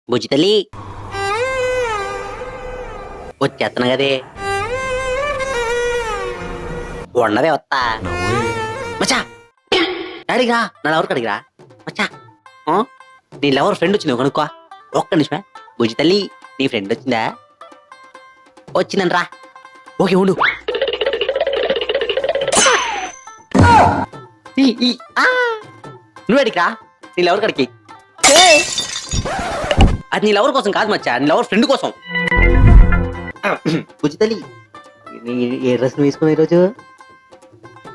బుజ్జి తల్లి వచ్చేస్తున్నా కదే ఉండవే వస్తా మచ్చా అడిగిరా నా లవర్కి అడిగిరా మచ్చా నీ లవర్ ఫ్రెండ్ వచ్చింది కనుక్కో ఒక్క నిమిషమే బుజ్జి తల్లి నీ ఫ్రెండ్ వచ్చిందా వచ్చిందంట్రా ఓకే ఉండు నువ్వు అడిగిరా నీ లవర్ కడికి అది నీ లవర్ కోసం కాదు మచ్చా నీ లవర్ ఫ్రెండ్ కోసం బుజ్జి తల్లి ఏ డ్రెస్ వేసుకున్నా ఈరోజు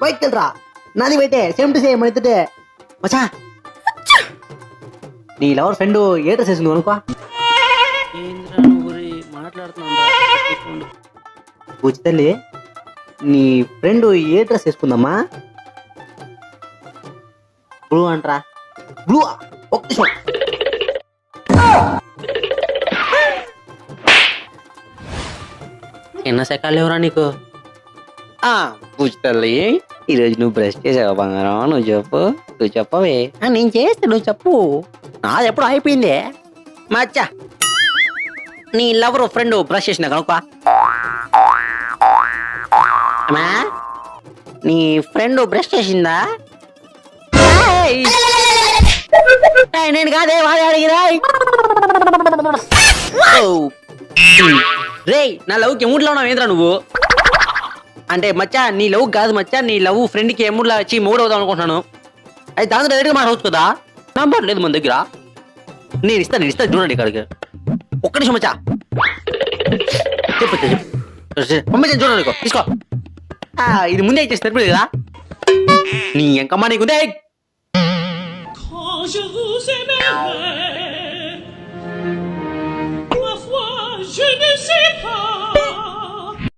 బయటకు వెళ్ళరా నాది బయటే సేమ్ టు సేమ్ మన ఇద్దరే మచ్చా నీ లవర్ ఫ్రెండ్ ఏ డ్రెస్ వేసింది అనుకో బుజ్జి తల్లి నీ ఫ్రెండ్ ఏ డ్రెస్ వేసుకుందమ్మా బ్లూ అంటరా బ్లూ ఒక్క నిమిషం చిన్న సెకాలు ఎవరా నీకు బుజ్జి తల్లి ఈరోజు నువ్వు బ్రష్ చేసావా బంగారం నువ్వు చెప్పవే నేను చేస్తే నువ్వు చెప్పు నాది ఎప్పుడు అయిపోయిందే మచ్చా నీ లవర్ ఫ్రెండ్ బ్రష్ చేసిన కనుక అమ్మా నీ ఫ్రెండ్ బ్రష్ చేసిందా నేను కాదే వాడే అడిగిరా రే నా లవ్కి ఎముడ్లో ఉన్నావు ఏంద్రా నువ్వు అంటే మచ్చా నీ లవ్ కాదు మచ్చా నీ లవ్ ఫ్రెండ్కి ఎముడ్లా వచ్చి మూడవుదాం అనుకుంటున్నాను అది దాంతో డైరెక్ట్గా మాట్లాడవచ్చు కదా నంబర్ లేదు మన దగ్గర నేను ఇస్తాను చూడండి ఇక్కడికి ఒక్క నిమిషం మచ్చా పంపించాను చూడండి తీసుకో ఇది ముందే ఇచ్చేసి సరిపోదు కదా నీ ఎంకమ్మా నీకుందే